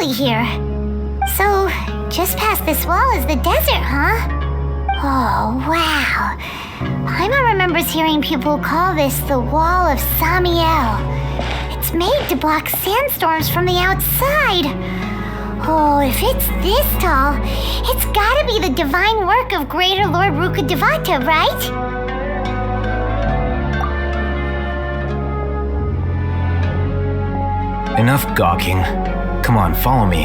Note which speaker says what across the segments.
Speaker 1: early here. So, just past this wall is the desert, huh? Oh, wow. Paimon remembers hearing people call this the Wall of Samiel. It's made to block sandstorms from the outside. Oh, if it's this tall, it's gotta be the divine work of Greater Lord Rukkhadevata, right?
Speaker 2: Enough gawking. Come on, follow me.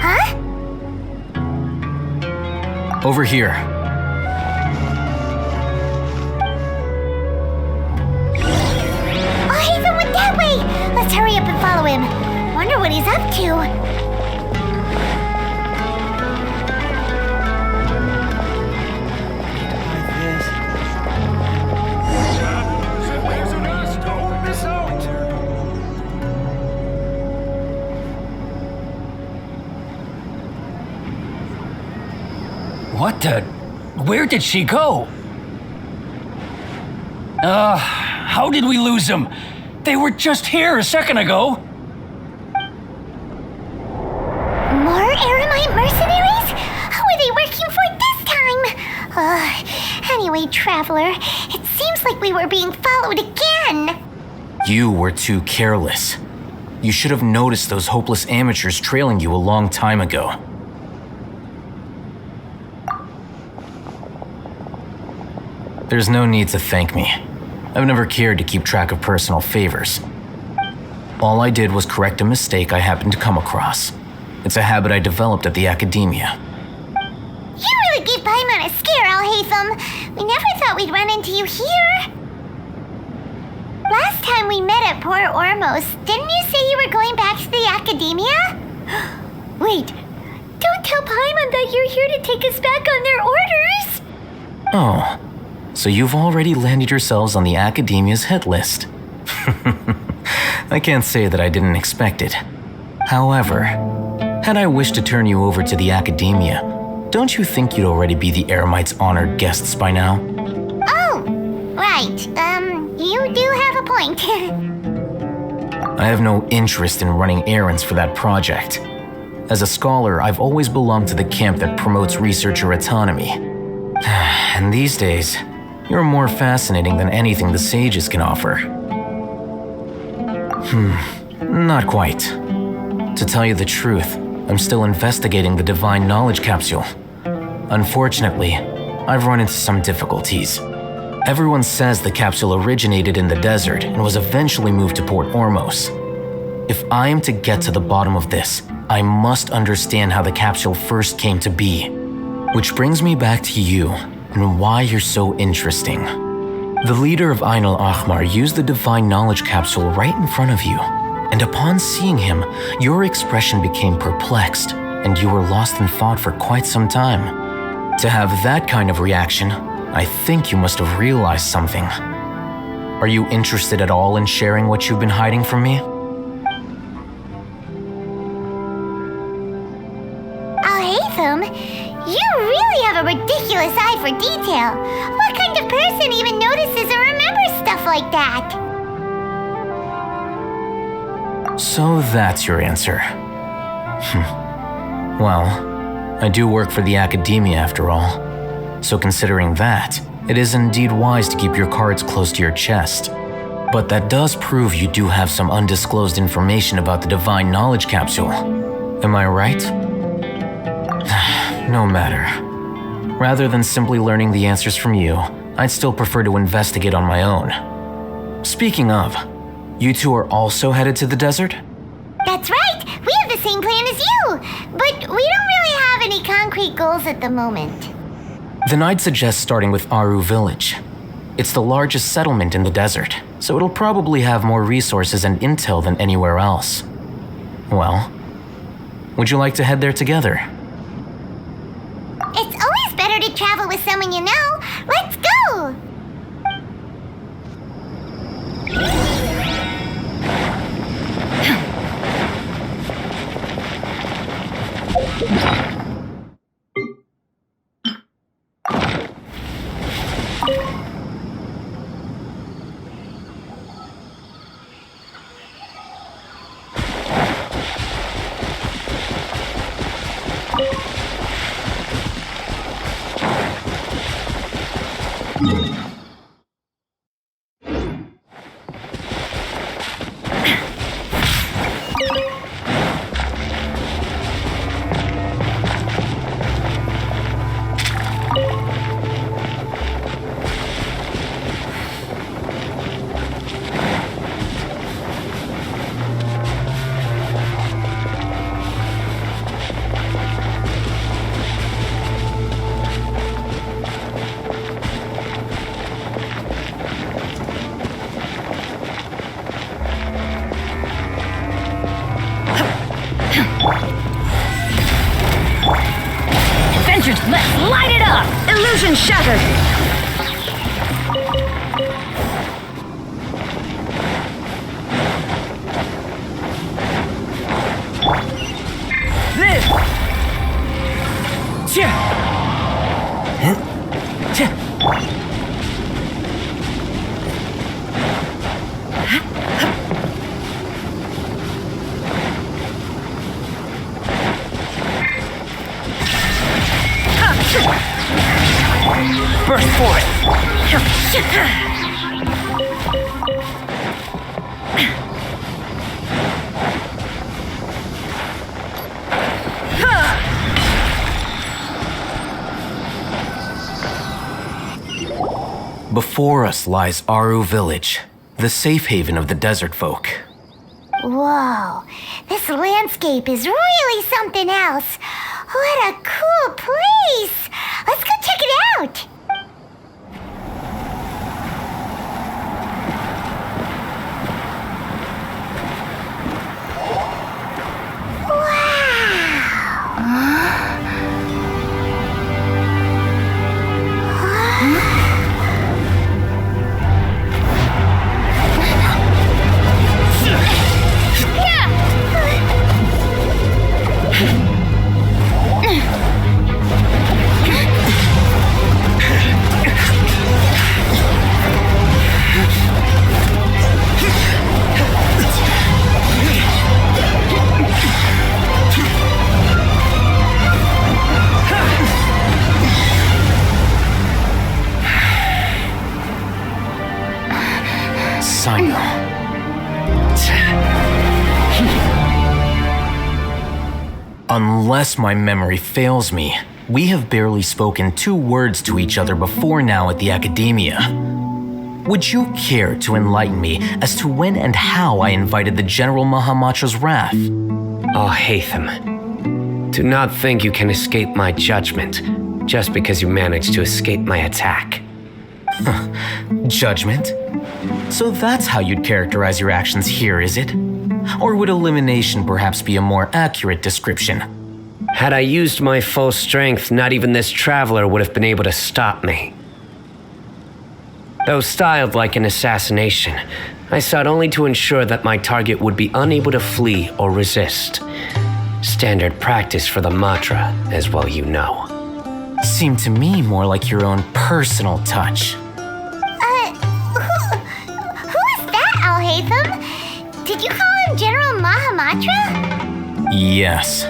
Speaker 1: Huh?
Speaker 2: Over here.
Speaker 1: Oh, Haven went that way! Let's hurry up and follow him. Wonder what he's up to.
Speaker 3: What the? Where did she go? How did we lose them? They were just here a second ago.
Speaker 1: More Eremite mercenaries? Who are they working for this time? Anyway, Traveler, it seems like we were being followed again.
Speaker 2: You were too careless. You should have noticed those hopeless amateurs trailing you a long time ago. There's no need to thank me. I've never cared to keep track of personal favors. All I did was correct a mistake I happened to come across. It's a habit I developed at the academia.
Speaker 1: You really gave Paimon a scare, Alhaitham. We never thought we'd run into you here. Last time we met at Port Ormos, didn't you say you were going back to the academia? Wait, don't tell Paimon that you're here to take us back on their orders.
Speaker 2: Oh, so you've already landed yourselves on the academia's hit list. I can't say that I didn't expect it. However, had I wished to turn you over to the academia, don't you think you'd already be the Eremites' honored guests by now?
Speaker 1: Oh, right. You do have a point.
Speaker 2: I have no interest in running errands for that project. As a scholar, I've always belonged to the camp that promotes researcher autonomy. And these days, you're more fascinating than anything the sages can offer. Not quite. To tell you the truth, I'm still investigating the Divine Knowledge Capsule. Unfortunately, I've run into some difficulties. Everyone says the capsule originated in the desert and was eventually moved to Port Ormos. If I am to get to the bottom of this, I must understand how the capsule first came to be. Which brings me back to you and why you're so interesting. The leader of Ain al-Ahmar used the Divine Knowledge Capsule right in front of you, and upon seeing him, your expression became perplexed, and you were lost in thought for quite some time. To have that kind of reaction, I think you must have realized something. Are you interested at all in sharing what you've been hiding from me?
Speaker 1: Alhaitham, you really have a ridiculous eye for detail. What kind of person even notices or remembers stuff like that?
Speaker 2: So that's your answer. Well, I do work for the academia after all. So considering that, it is indeed wise to keep your cards close to your chest. But that does prove you do have some undisclosed information about the Divine Knowledge Capsule. Am I right? No matter. Rather than simply learning the answers from you, I'd still prefer to investigate on my own. Speaking of, you two are also headed to the desert?
Speaker 1: That's right! We have the same plan as you! But we don't really have any concrete goals at the moment.
Speaker 2: Then I'd suggest starting with Aru Village. It's the largest settlement in the desert, so it'll probably have more resources and intel than anywhere else. Well, would you like to head there together?
Speaker 1: It's always better to travel with someone you know. Let's go!
Speaker 4: Let's light it up! Illusion shattered!
Speaker 3: Live! Burst forth!
Speaker 2: Before us lies Aru Village, the safe haven of the desert folk.
Speaker 1: Whoa, this landscape is really something else. What a cool place! Let's go check it out!
Speaker 2: Unless my memory fails me, we have barely spoken 2 words to each other before now at the Academia. Would you care to enlighten me as to when and how I invited the General Mahamatra's wrath?
Speaker 5: Oh, Hatham, do not think you can escape my judgment just because you managed to escape my attack.
Speaker 2: Judgment? So that's how you'd characterize your actions here, is it? Or would elimination perhaps be a more accurate description?
Speaker 5: Had I used my full strength, not even this traveler would have been able to stop me. Though styled like an assassination, I sought only to ensure that my target would be unable to flee or resist. Standard practice for the Matra, as well you know.
Speaker 2: Seemed to me more like your own personal touch.
Speaker 1: Who is that, Al-Haytham? Did you call him General Mahamatra?
Speaker 2: Yes.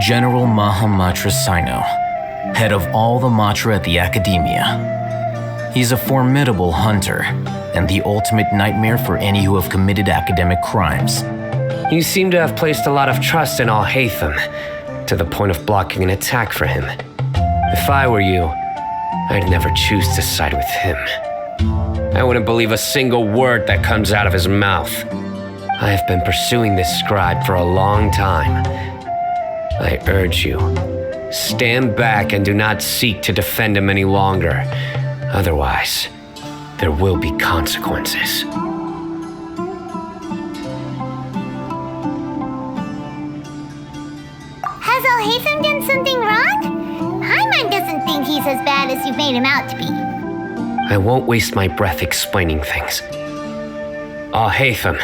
Speaker 2: General Mahamatra Sino, head of all the Matra at the Academia. He's a formidable hunter, and the ultimate nightmare for any who have committed academic crimes.
Speaker 5: You seem to have placed a lot of trust in Al-Haytham, to the point of blocking an attack for him. If I were you, I'd never choose to side with him. I wouldn't believe a single word that comes out of his mouth. I have been pursuing this scribe for a long time. I urge you, stand back and do not seek to defend him any longer. Otherwise, there will be consequences.
Speaker 1: Has Al-Haytham done something wrong? Paimon doesn't think he's as bad as you've made him out to be.
Speaker 5: I won't waste my breath explaining things. Al-Haytham,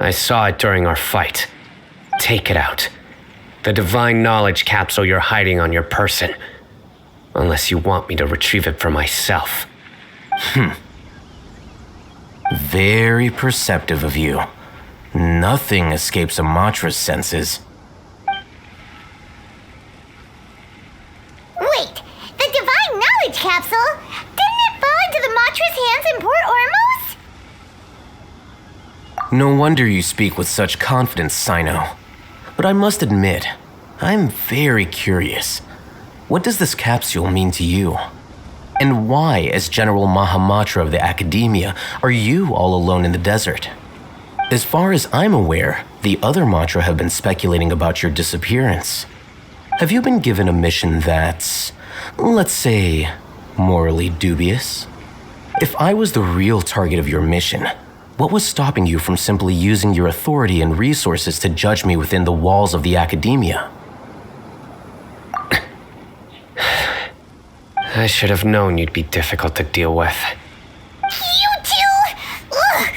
Speaker 5: I saw it during our fight. Take it out. The divine knowledge capsule you're hiding on your person. Unless you want me to retrieve it for myself.
Speaker 2: Very perceptive of you. Nothing escapes a Matra's senses.
Speaker 1: Wait, the divine knowledge capsule? Didn't it into the Matra's hands in Port Ormos?
Speaker 2: No wonder you speak with such confidence, Sino. But I must admit, I'm very curious. What does this capsule mean to you? And why, as General Mahamatra of the Academia, are you all alone in the desert? As far as I'm aware, the other Matra have been speculating about your disappearance. Have you been given a mission that's, let's say, morally dubious? If I was the real target of your mission, what was stopping you from simply using your authority and resources to judge me within the walls of the Academia?
Speaker 5: I should have known you'd be difficult to deal with.
Speaker 1: You two? Ugh.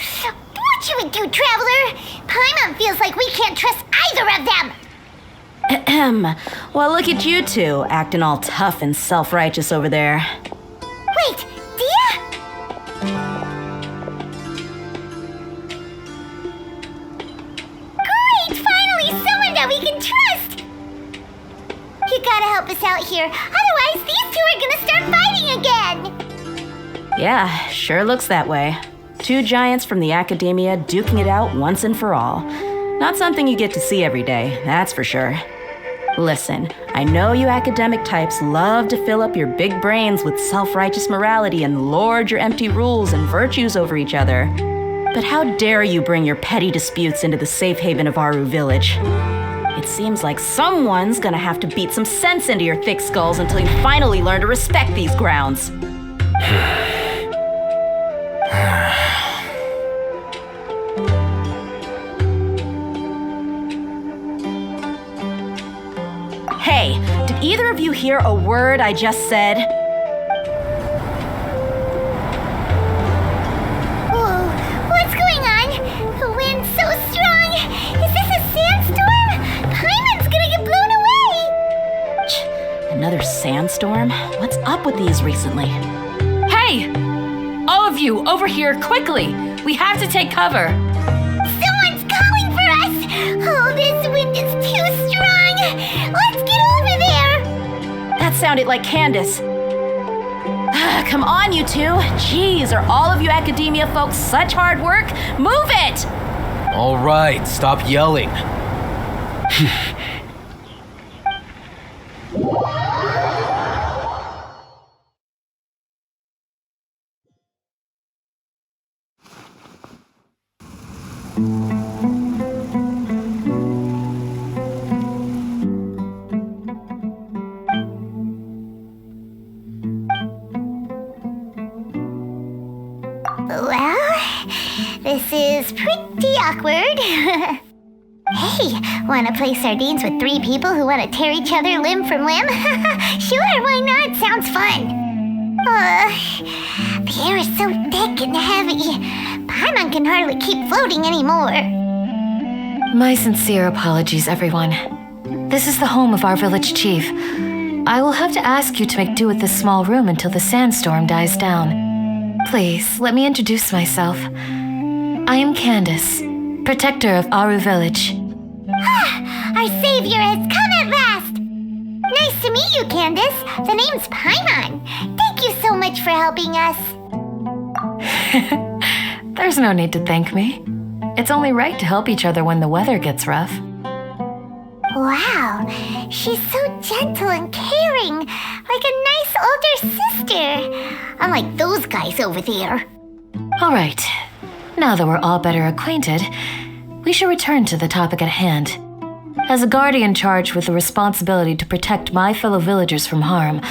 Speaker 1: What you would do, Traveler? Paimon feels like we can't trust either of them.
Speaker 4: Ahem. Well, look at you two, acting all tough and self-righteous over there.
Speaker 1: Wait, Dia? Great! Finally, someone that we can trust! You gotta help us out here, otherwise these two are gonna start fighting again!
Speaker 4: Yeah, sure looks that way. Two giants from the Academia duking it out once and for all. Not something you get to see every day, that's for sure. Listen, I know you academic types love to fill up your big brains with self-righteous morality and lord your empty rules and virtues over each other. But how dare you bring your petty disputes into the safe haven of Aru Village? It seems like someone's gonna have to beat some sense into your thick skulls until you finally learn to respect these grounds. Hey, did either of you hear a word I just said?
Speaker 1: Whoa, what's going on? The wind's so strong! Is this a sandstorm? Paimon's gonna get blown away!
Speaker 4: Another sandstorm? What's up with these recently?
Speaker 6: Hey! All of you, over here, quickly! We have to take cover!
Speaker 1: Someone's calling for us! Oh, this wind is too strong! Let's get over there!
Speaker 4: That sounded like Candace. Come on, you two. Jeez, are all of you Academia folks such hard work? Move it!
Speaker 2: All right, stop yelling.
Speaker 1: Well, this is pretty awkward. Hey, wanna play sardines with three people who wanna tear each other limb from limb? Sure, why not? Sounds fun. The air is so thick and heavy. Paimon can hardly keep floating anymore.
Speaker 7: My sincere apologies, everyone. This is the home of our village chief. I will have to ask you to make do with this small room until the sandstorm dies down. Please, let me introduce myself. I am Candace, protector of Aru Village.
Speaker 1: Our savior has come at last! Nice to meet you, Candace. The name's Paimon. Thank you so much for helping us.
Speaker 7: There's no need to thank me. It's only right to help each other when the weather gets rough.
Speaker 1: Wow, she's so gentle and caring, like a nice older sister. Unlike those guys over there.
Speaker 7: All right, now that we're all better acquainted, we should return to the topic at hand. As a guardian charged with the responsibility to protect my fellow villagers from harm,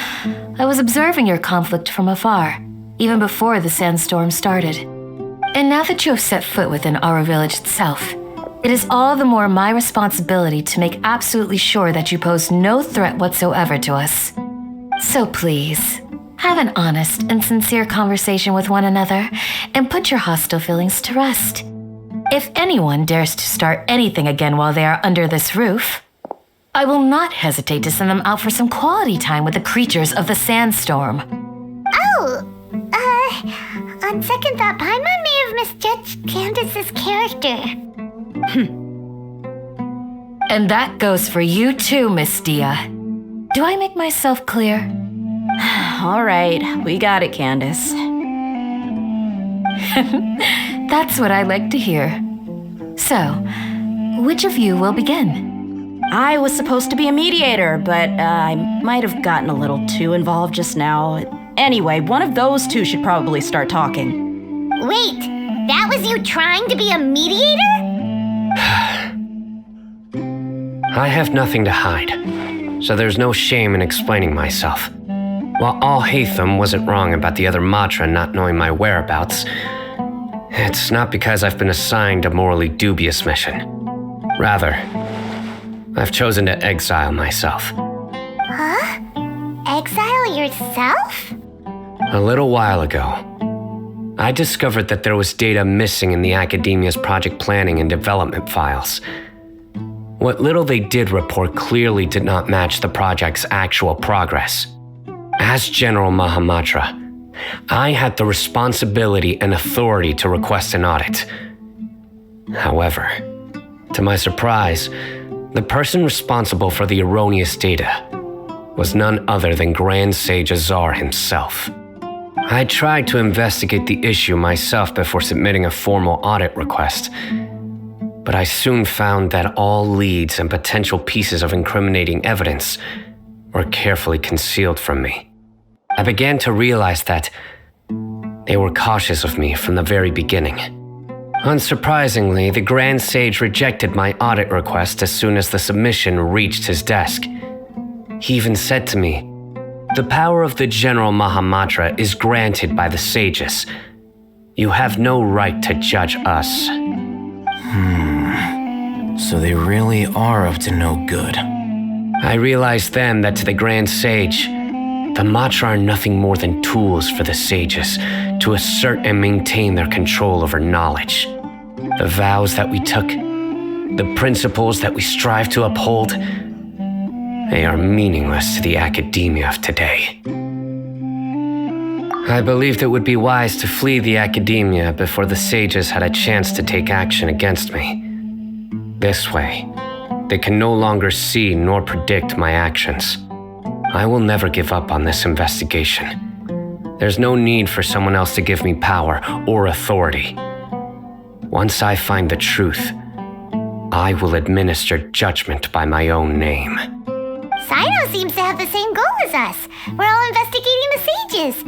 Speaker 7: I was observing your conflict from afar, even before the sandstorm started. And now that you have set foot within Aru Village itself, it is all the more my responsibility to make absolutely sure that you pose no threat whatsoever to us. So please, have an honest and sincere conversation with one another and put your hostile feelings to rest. If anyone dares to start anything again while they are under this roof, I will not hesitate to send them out for some quality time with the creatures of the sandstorm.
Speaker 1: Oh, on second thought, Paimon may have misjudged Candace's character.
Speaker 7: And that goes for you too, Miss Dia. Do I make myself clear?
Speaker 4: All right, we got it, Candace.
Speaker 7: That's what I like to hear. So, which of you will begin?
Speaker 4: I was supposed to be a mediator, but I might have gotten a little too involved just now. Anyway, one of those two should probably start talking.
Speaker 1: Wait, that was you trying to be a mediator?
Speaker 5: I have nothing to hide, so there's no shame in explaining myself. While Al-Haytham wasn't wrong about the other Matra not knowing my whereabouts, it's not because I've been assigned a morally dubious mission. Rather, I've chosen to exile myself.
Speaker 1: Huh? Exile yourself?
Speaker 5: A little while ago, I discovered that there was data missing in the Academia's project planning and development files. What little they did report clearly did not match the project's actual progress. As General Mahamatra, I had the responsibility and authority to request an audit. However, to my surprise, the person responsible for the erroneous data was none other than Grand Sage Azar himself. I tried to investigate the issue myself before submitting a formal audit request, but I soon found that all leads and potential pieces of incriminating evidence were carefully concealed from me. I began to realize that they were cautious of me from the very beginning. Unsurprisingly, the Grand Sage rejected my audit request as soon as the submission reached his desk. He even said to me, "The power of the General Mahamatra is granted by the sages. You have no right to judge us."
Speaker 2: So they really are up to no good.
Speaker 5: I realized then that to the Grand Sage, the Matra are nothing more than tools for the sages to assert and maintain their control over knowledge. The vows that we took, the principles that we strive to uphold, they are meaningless to the academia of today. I believed it would be wise to flee the academia before the sages had a chance to take action against me. This way, they can no longer see nor predict my actions. I will never give up on this investigation. There's no need for someone else to give me power or authority. Once I find the truth, I will administer judgment by my own name.
Speaker 1: Sino seems to have the same goal as us. We're all investigating the sages.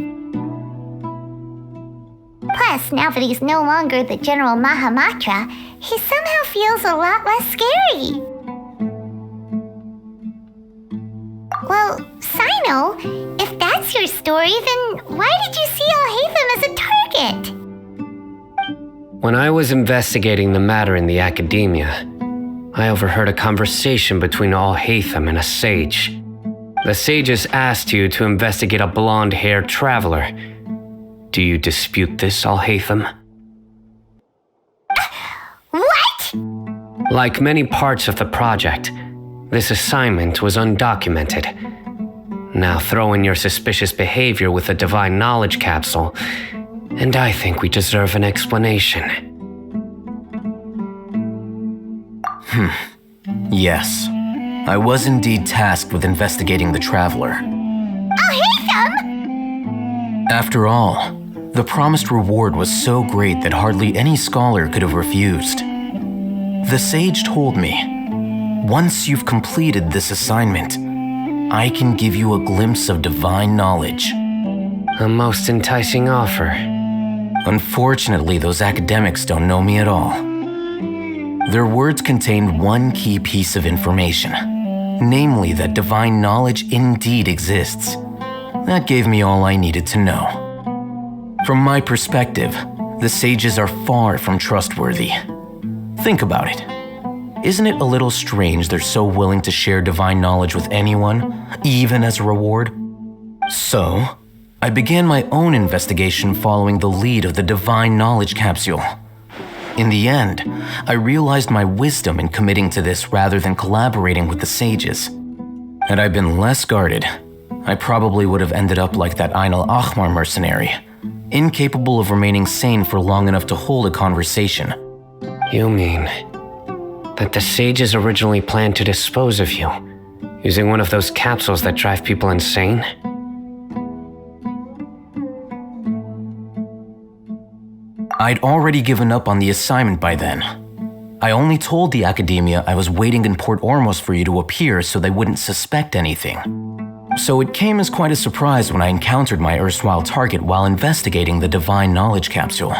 Speaker 1: Plus, now that he's no longer the General Mahamatra, he somehow feels a lot less scary. Well, Sino, if that's your story, then why did you see Al-Haytham as a target?
Speaker 5: When I was investigating the matter in the academia, I overheard a conversation between Al-Haytham and a sage. The sages asked you to investigate a blonde-haired traveler. Do you dispute this, Al-Haytham?
Speaker 1: What?
Speaker 5: Like many parts of the project, this assignment was undocumented. Now throw in your suspicious behavior with a divine knowledge capsule, and I think we deserve an explanation.
Speaker 2: Yes, I was indeed tasked with investigating the traveler.
Speaker 1: Al-Haytham?
Speaker 2: After all, the promised reward was so great that hardly any scholar could have refused. The sage told me, once you've completed this assignment, I can give you a glimpse of divine knowledge.
Speaker 5: A most enticing offer.
Speaker 2: Unfortunately, those academics don't know me at all. Their words contained one key piece of information, namely that divine knowledge indeed exists. That gave me all I needed to know. From my perspective, the sages are far from trustworthy. Think about it. Isn't it a little strange they're so willing to share divine knowledge with anyone, even as a reward? So, I began my own investigation following the lead of the divine knowledge capsule. In the end, I realized my wisdom in committing to this rather than collaborating with the sages. Had I been less guarded, I probably would have ended up like that Ain al-Ahmar mercenary, incapable of remaining sane for long enough to hold a conversation.
Speaker 5: You mean that the sages originally planned to dispose of you, using one of those capsules that drive people insane?
Speaker 2: I'd already given up on the assignment by then. I only told the Academia I was waiting in Port Ormos for you to appear so they wouldn't suspect anything. So it came as quite a surprise when I encountered my erstwhile target while investigating the Divine Knowledge Capsule.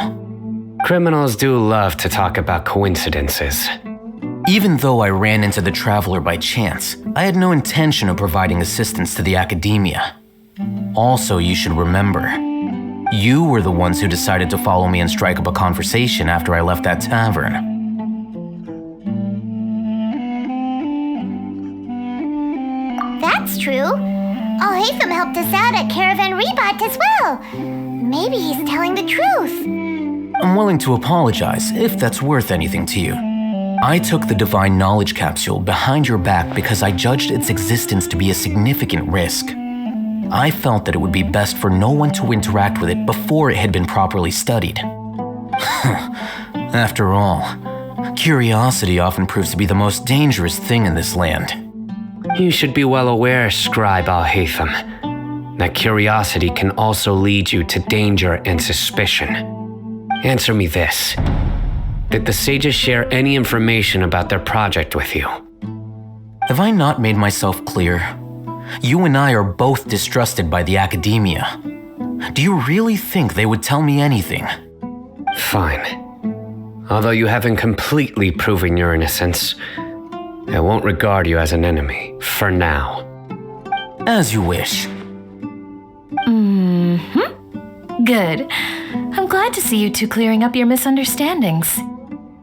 Speaker 5: Criminals do love to talk about coincidences.
Speaker 2: Even though I ran into the Traveler by chance, I had no intention of providing assistance to the Academia. Also, you should remember, you were the ones who decided to follow me and strike up a conversation after I left that tavern.
Speaker 1: That's true. Al-Haytham helped us out at Caravan Rebat as well. Maybe he's telling the truth.
Speaker 2: I'm willing to apologize if that's worth anything to you. I took the Divine Knowledge Capsule behind your back because I judged its existence to be a significant risk. I felt that it would be best for no one to interact with it before it had been properly studied. After all, curiosity often proves to be the most dangerous thing in this land.
Speaker 5: You should be well aware, Scribe Al-Haytham, that curiosity can also lead you to danger and suspicion. Answer me this. Did the sages share any information about their project with you?
Speaker 2: Have I not made myself clear? You and I are both distrusted by the Academia. Do you really think they would tell me anything?
Speaker 5: Fine. Although you haven't completely proven your innocence, I won't regard you as an enemy, for now.
Speaker 2: As you wish.
Speaker 7: Good. I'm glad to see you two clearing up your misunderstandings.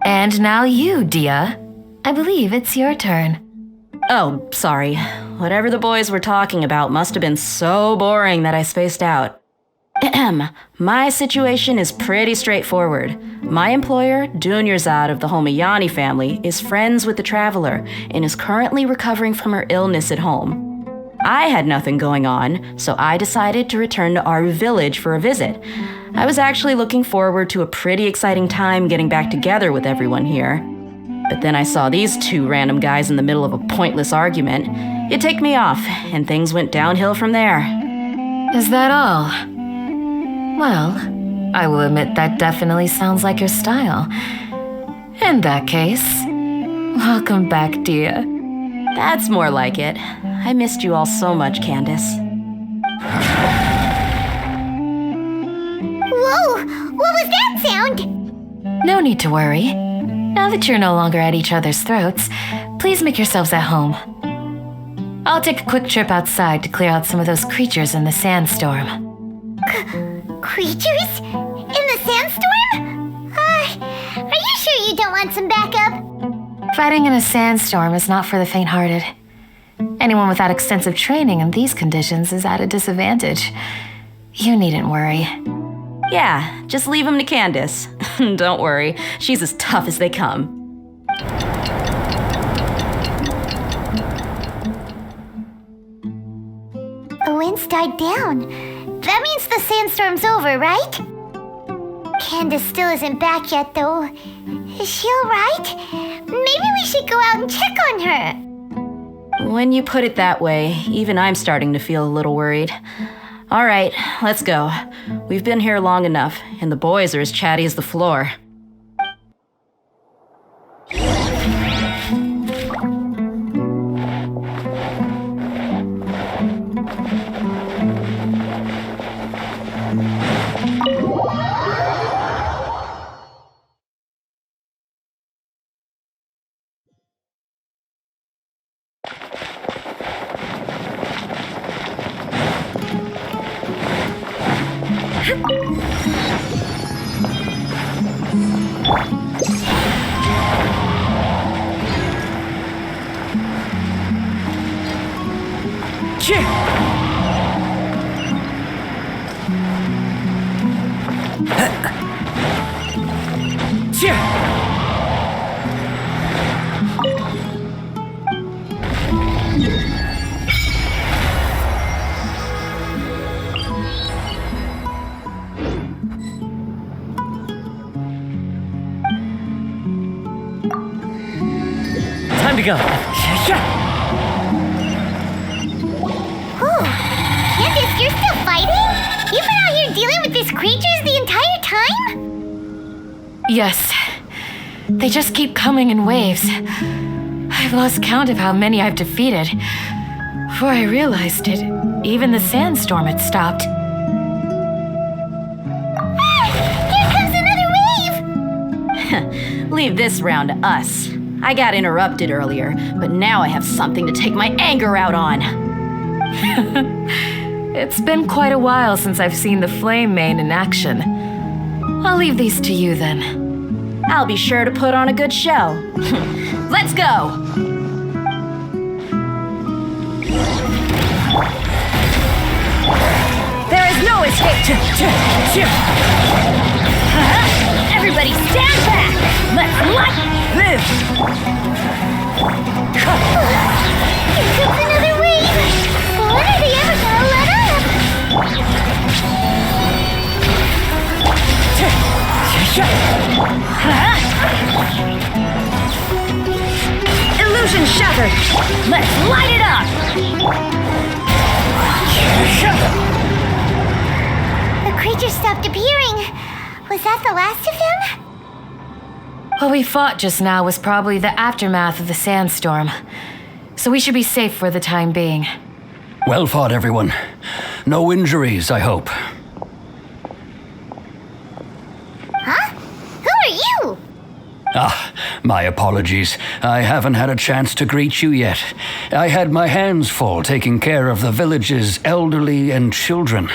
Speaker 7: And now you, Dia. I believe it's your turn.
Speaker 4: Oh, sorry. Whatever the boys were talking about must have been so boring that I spaced out. My situation is pretty straightforward. My employer, Dunyarzad of the Homayani family, is friends with the Traveler and is currently recovering from her illness at home. I had nothing going on, so I decided to return to our village for a visit. I was actually looking forward to a pretty exciting time getting back together with everyone here. But then I saw these two random guys in the middle of a pointless argument. It ticked me off, and things went downhill from there.
Speaker 7: Is that all? Well, I will admit that definitely sounds like your style. In that case, welcome back, Dia.
Speaker 4: That's more like it. I missed you all so much, Candace.
Speaker 1: Whoa! What was that sound?
Speaker 7: No need to worry. Now that you're no longer at each other's throats, please make yourselves at home. I'll take a quick trip outside to clear out some of those creatures in the sandstorm.
Speaker 1: Creatures? In the sandstorm? Are you sure you don't want some backup?
Speaker 7: Fighting in a sandstorm is not for the faint-hearted. Anyone without extensive training in these conditions is at a disadvantage. You needn't worry.
Speaker 4: Yeah, just leave him to Candace. Don't worry, she's as tough as they come.
Speaker 1: The wind's died down. That means the sandstorm's over, right? Candace still isn't back yet, though. Is she alright? Maybe we should go out and check on her.
Speaker 4: When you put it that way, even I'm starting to feel a little worried. All right, let's go. We've been here long enough, and the boys are as chatty as the floor.
Speaker 3: Time to go.
Speaker 1: Candace, you're still fighting? You've been out here dealing with these creatures the entire time?
Speaker 7: Yes. They just keep coming in waves. I've lost count of how many I've defeated. Before I realized it, even the sandstorm had stopped.
Speaker 1: Here comes another wave!
Speaker 4: Leave this round to us. I got interrupted earlier, but now I have something to take my anger out on.
Speaker 7: It's been quite a while since I've seen the flame mane in action. I'll leave these to you then.
Speaker 4: I'll be sure to put on a good show. Let's go! There is no escape!
Speaker 6: Everybody stand back! Let's light this!
Speaker 1: Here comes another wave! When are they ever gonna let up?
Speaker 6: Illusion shattered! Let's light it up!
Speaker 1: The creature stopped appearing. Was that the last of them?
Speaker 7: What we fought just now was probably the aftermath of the sandstorm. So we should be safe for the time being.
Speaker 3: Well fought, everyone. No injuries, I hope.
Speaker 1: Huh? Who are you?
Speaker 3: Ah, my apologies. I haven't had a chance to greet you yet. I had my hands full taking care of the village's elderly and children.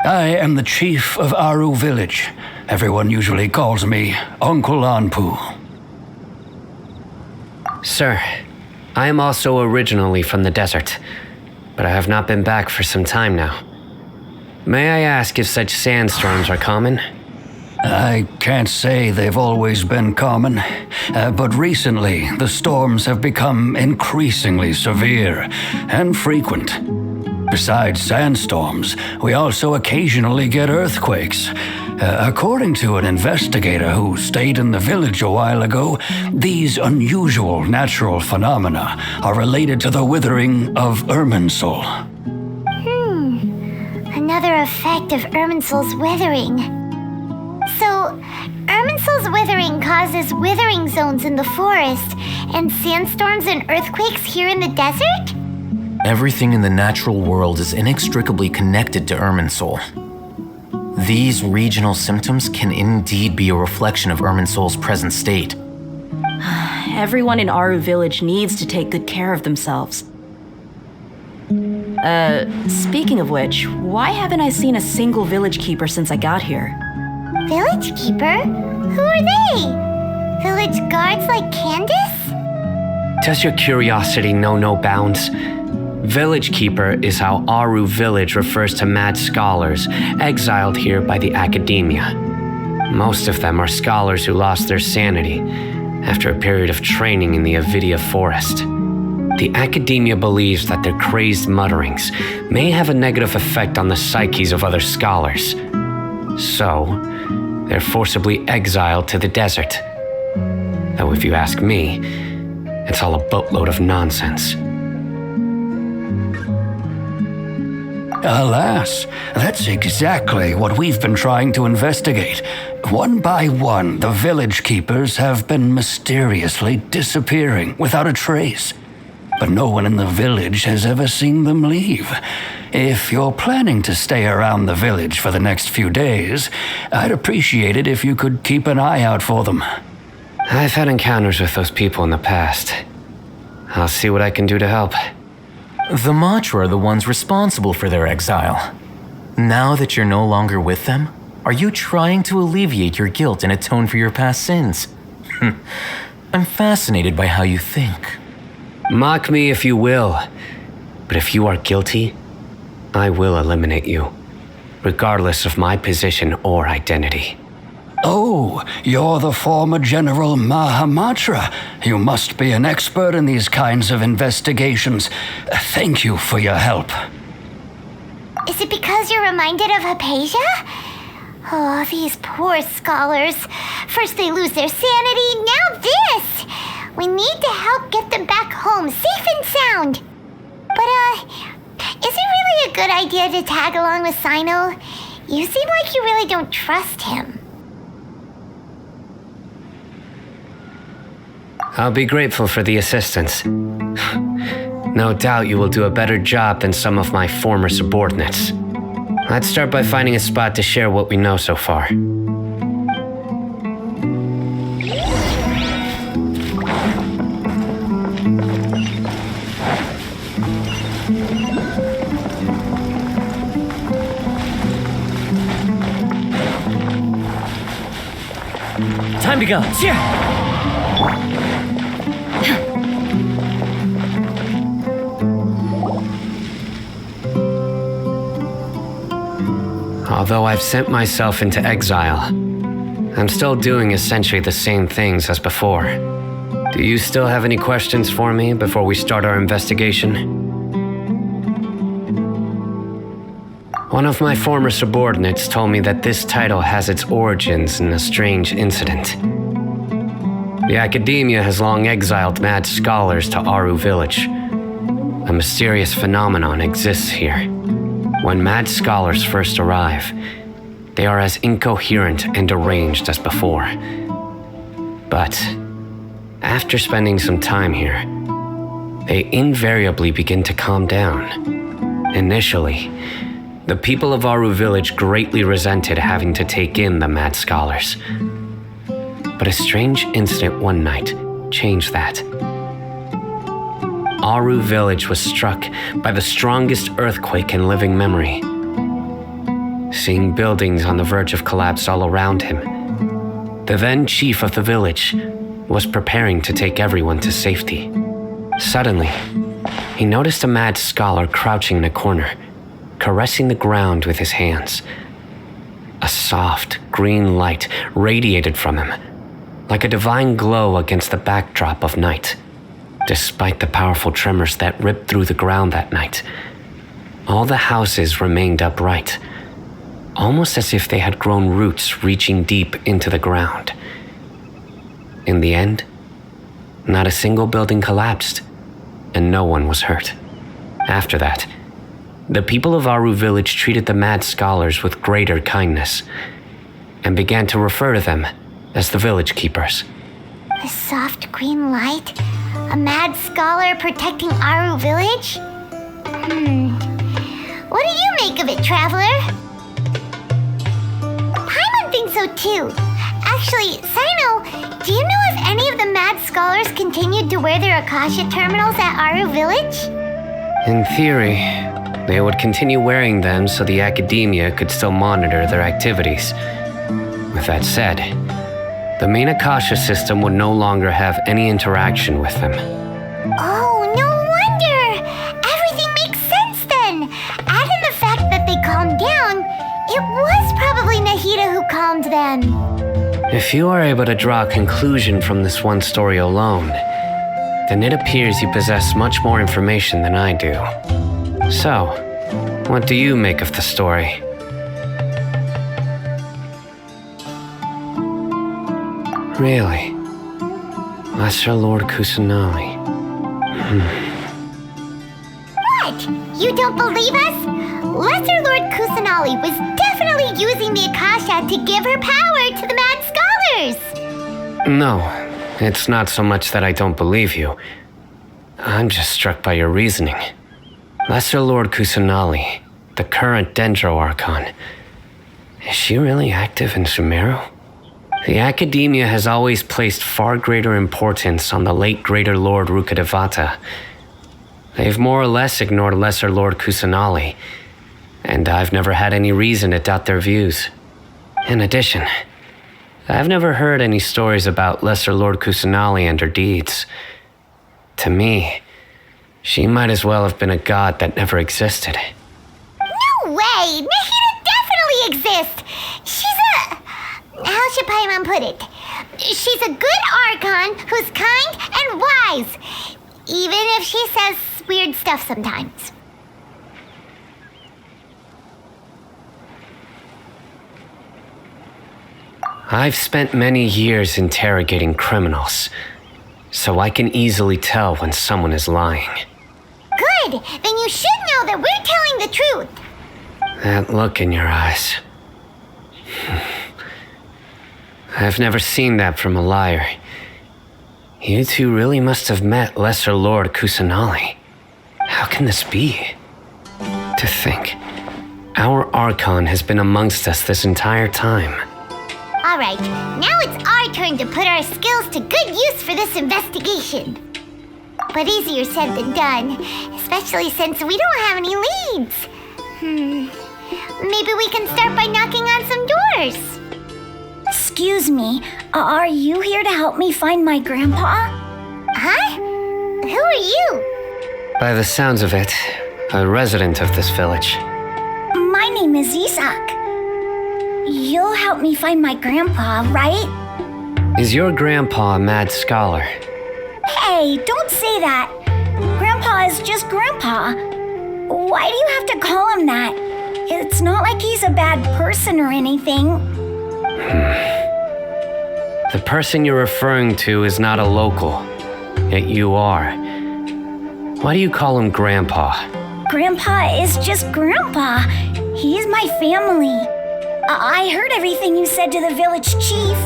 Speaker 3: I am the chief of Aru village. Everyone usually calls me Uncle Anpu.
Speaker 5: Sir, I am also originally from the desert, but I have not been back for some time now. May I ask if such sandstorms are common?
Speaker 3: I can't say they've always been common, but recently the storms have become increasingly severe and frequent. Besides sandstorms, we also occasionally get earthquakes. According to an investigator who stayed in the village a while ago, these unusual natural phenomena are related to the withering of Irminsul.
Speaker 1: Another effect of Irminsul's withering. So, Irminsul's withering causes withering zones in the forest, and sandstorms and earthquakes here in the desert?
Speaker 2: Everything in the natural world is inextricably connected to Irminsul. These regional symptoms can indeed be a reflection of Irminsul's present state.
Speaker 4: Everyone in Aru village needs to take good care of themselves. Speaking of which, why haven't I seen a single village keeper since I got here?
Speaker 1: Village keeper? Who are they? Village guards like Candace?
Speaker 5: Does your curiosity know no bounds? Village Keeper is how Aru village refers to mad scholars exiled here by the academia. Most of them are scholars who lost their sanity after a period of training in the Avidia forest. The academia believes that their crazed mutterings may have a negative effect on the psyches of other scholars. So, they're forcibly exiled to the desert. Though if you ask me, it's all a boatload of nonsense.
Speaker 3: Alas, that's exactly what we've been trying to investigate. One by one, the village keepers have been mysteriously disappearing without a trace. But no one in the village has ever seen them leave. If you're planning to stay around the village for the next few days, I'd appreciate it if you could keep an eye out for them.
Speaker 5: I've had encounters with those people in the past. I'll see what I can do to help.
Speaker 2: The Matra are the ones responsible for their exile. Now that you're no longer with them, are you trying to alleviate your guilt and atone for your past sins? I'm fascinated by how you think.
Speaker 5: Mock me if you will, but if you are guilty, I will eliminate you, regardless of my position or identity.
Speaker 3: Oh, you're the former General Mahamatra. You must be an expert in these kinds of investigations. Thank you for your help.
Speaker 1: Is it because you're reminded of Hypatia? Oh, these poor scholars. First they lose their sanity, now this! We need to help get them back home, safe and sound. But, is it really a good idea to tag along with Sino? You seem like you really don't trust him.
Speaker 5: I'll be grateful for the assistance. No doubt you will do a better job than some of my former subordinates. Let's start by finding a spot to share what we know so far.
Speaker 8: Time to go.
Speaker 5: Although I've sent myself into exile, I'm still doing essentially the same things as before. Do you still have any questions for me before we start our investigation? One of my former subordinates told me that this title has its origins in a strange incident. The Academia has long exiled mad scholars to Aru Village. A mysterious phenomenon exists here. When mad scholars first arrive, they are as incoherent and deranged as before. But after spending some time here, they invariably begin to calm down. Initially, the people of Aru Village greatly resented having to take in the mad scholars. But a strange incident one night changed that. Aru Village was struck by the strongest earthquake in living memory. Seeing buildings on the verge of collapse all around him, the then chief of the village was preparing to take everyone to safety. Suddenly, he noticed a mad scholar crouching in a corner, caressing the ground with his hands. A soft, green light radiated from him, like a divine glow against the backdrop of night. Despite the powerful tremors that ripped through the ground that night, all the houses remained upright, almost as if they had grown roots reaching deep into the ground. In the end, not a single building collapsed, and no one was hurt. After that, the people of Aru Village treated the mad scholars with greater kindness, and began to refer to them as the village keepers.
Speaker 1: A soft green light? A mad scholar protecting Aru Village? What do you make of it, Traveler? Paimon thinks so too. Actually, Sino, do you know if any of the mad scholars continued to wear their Akasha terminals at Aru Village?
Speaker 5: In theory, they would continue wearing them so the Academia could still monitor their activities. With that said, the main Akasha system would no longer have any interaction with them.
Speaker 1: Oh, no wonder! Everything makes sense then! Add in the fact that they calmed down, it was probably Nahida who calmed them.
Speaker 5: If you are able to draw a conclusion from this one story alone, then it appears you possess much more information than I do. So, what do you make of the story? Really? Lesser Lord Kusanali.
Speaker 1: What? You don't believe us? Lesser Lord Kusanali was definitely using the Akasha to give her power to the mad scholars!
Speaker 5: No, it's not so much that I don't believe you. I'm just struck by your reasoning. Lesser Lord Kusanali, the current Dendro Archon, is she really active in Sumeru? The Academia has always placed far greater importance on the late Greater Lord Rukkhadevata. They've more or less ignored Lesser Lord Kusanali, and I've never had any reason to doubt their views. In addition, I've never heard any stories about Lesser Lord Kusanali and her deeds. To me, she might as well have been a god that never existed.
Speaker 1: No way! Nahida definitely exists! She's a... How should Paimon put it? She's a good Archon who's kind and wise, even if she says weird stuff sometimes.
Speaker 5: I've spent many years interrogating criminals, so I can easily tell when someone is lying.
Speaker 1: Good! Then you should know that we're telling the truth.
Speaker 5: That look in your eyes. I've never seen that from a liar. You two really must have met Lesser Lord Kusanali. How can this be? To think, our Archon has been amongst us this entire time.
Speaker 1: All right, now it's our turn to put our skills to good use for this investigation. But easier said than done, especially since we don't have any leads. Maybe we can start by knocking on some doors.
Speaker 9: Excuse me, are you here to help me find my grandpa?
Speaker 1: Huh? Who are you?
Speaker 5: By the sounds of it, a resident of this village.
Speaker 9: My name is Isak. You'll help me find my grandpa, right?
Speaker 5: Is your grandpa a mad scholar?
Speaker 9: Hey, don't say that. Grandpa is just Grandpa. Why do you have to call him that? It's not like he's a bad person or anything.
Speaker 5: The person you're referring to is not a local, yet you are. Why do you call him Grandpa?
Speaker 9: Grandpa is just Grandpa. He's my family. I heard everything you said to the village chief.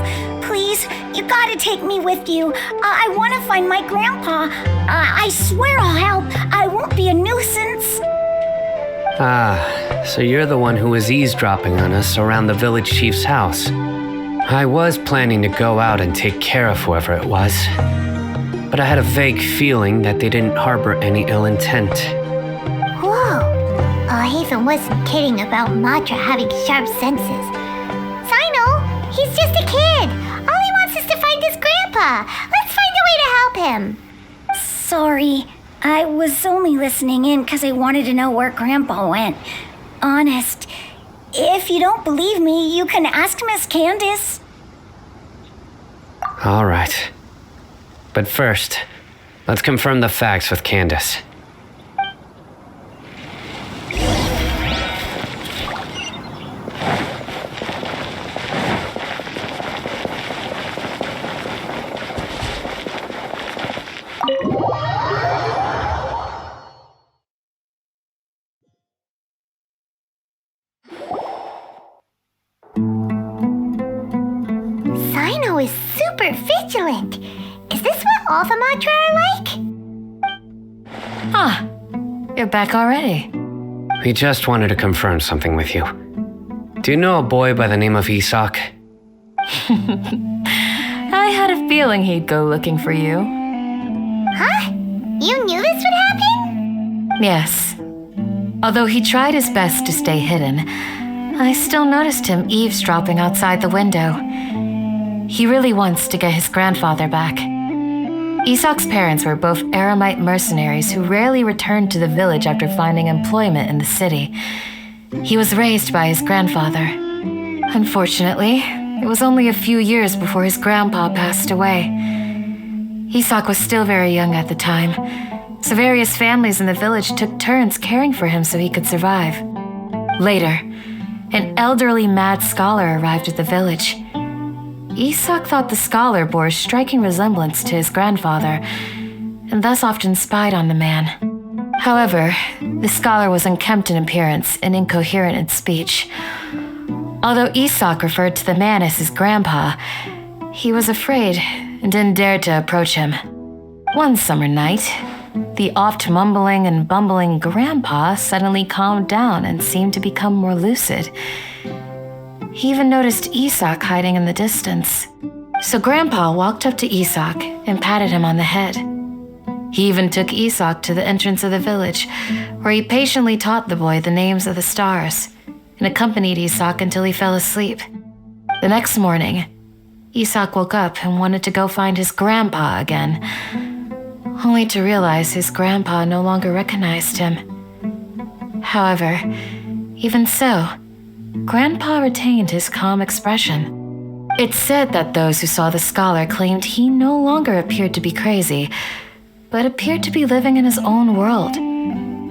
Speaker 9: Please, you gotta take me with you. I want to find my grandpa. I swear I'll help. I won't be a nuisance.
Speaker 5: Ah, so you're the one who was eavesdropping on us around the village chief's house. I was planning to go out and take care of whoever it was, but I had a vague feeling that they didn't harbor any ill intent.
Speaker 1: Whoa. Hatham wasn't kidding about Matra having sharp senses. Sino, he's just a kid. All he wants is to find his grandpa. Let's find a way to help him.
Speaker 9: Sorry, I was only listening in because I wanted to know where Grandpa went. Honest, if you don't believe me, you can ask Miss Candace.
Speaker 5: All right. But first, let's confirm the facts with Candace.
Speaker 1: Sino is super vigilant. Is this what all the Matra are like?
Speaker 7: Huh. You're back already.
Speaker 5: We just wanted to confirm something with you. Do you know a boy by the name of Isak?
Speaker 7: I had a feeling he'd go looking for you.
Speaker 1: Huh? You knew this would happen?
Speaker 7: Yes. Although he tried his best to stay hidden, I still noticed him eavesdropping outside the window. He really wants to get his grandfather back. Isak's parents were both Aramite mercenaries who rarely returned to the village after finding employment in the city. He was raised by his grandfather. Unfortunately, it was only a few years before his grandpa passed away. Isak was still very young at the time, so various families in the village took turns caring for him so he could survive. Later, an elderly mad scholar arrived at the village. Isak thought the scholar bore a striking resemblance to his grandfather, and thus often spied on the man. However, the scholar was unkempt in appearance and incoherent in speech. Although Isak referred to the man as his grandpa, he was afraid and didn't dare to approach him. One summer night, the oft mumbling and bumbling grandpa suddenly calmed down and seemed to become more lucid. He even noticed Isak hiding in the distance. So Grandpa walked up to Isak and patted him on the head. He even took Isak to the entrance of the village, where he patiently taught the boy the names of the stars and accompanied Isak until he fell asleep. The next morning, Isak woke up and wanted to go find his grandpa again, only to realize his grandpa no longer recognized him. However, even so, Grandpa retained his calm expression. It's said that those who saw the scholar claimed he no longer appeared to be crazy, but appeared to be living in his own world,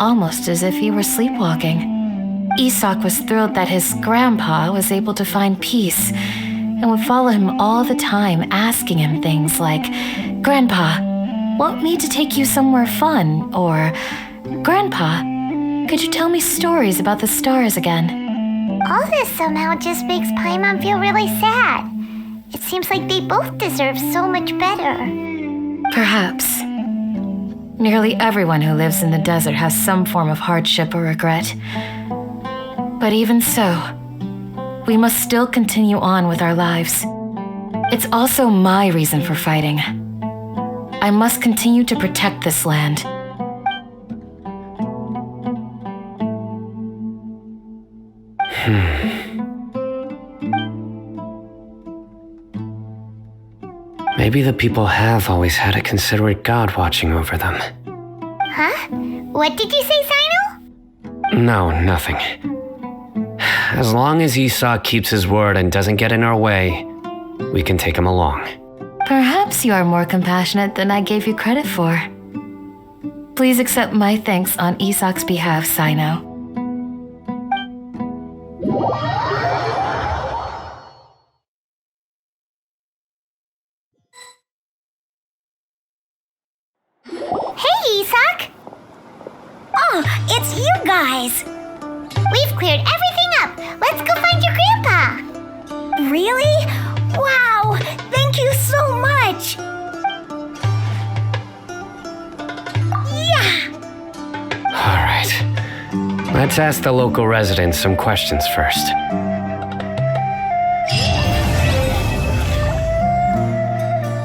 Speaker 7: almost as if he were sleepwalking. Isak was thrilled that his grandpa was able to find peace and would follow him all the time, asking him things like, "Grandpa, want me to take you somewhere fun?" Or, "Grandpa, could you tell me stories about the stars again?"
Speaker 1: All this somehow just makes Paimon feel really sad. It seems like they both deserve so much better.
Speaker 7: Perhaps. Nearly everyone who lives in the desert has some form of hardship or regret. But even so, we must still continue on with our lives. It's also my reason for fighting. I must continue to protect this land.
Speaker 5: Maybe the people have always had a considerate god watching over them.
Speaker 1: Huh? What did you say, Sino?
Speaker 5: No, nothing. As long as Esau keeps his word and doesn't get in our way, we can take him along.
Speaker 7: Perhaps you are more compassionate than I gave you credit for. Please accept my thanks on Isak's behalf, Sino.
Speaker 1: Hey, Isak!
Speaker 9: Oh, it's you guys!
Speaker 1: We've cleared everything up. Let's go find your grandpa.
Speaker 9: Really? Wow! Thank you so much! Yeah!
Speaker 5: All right. Let's ask the local residents some questions first.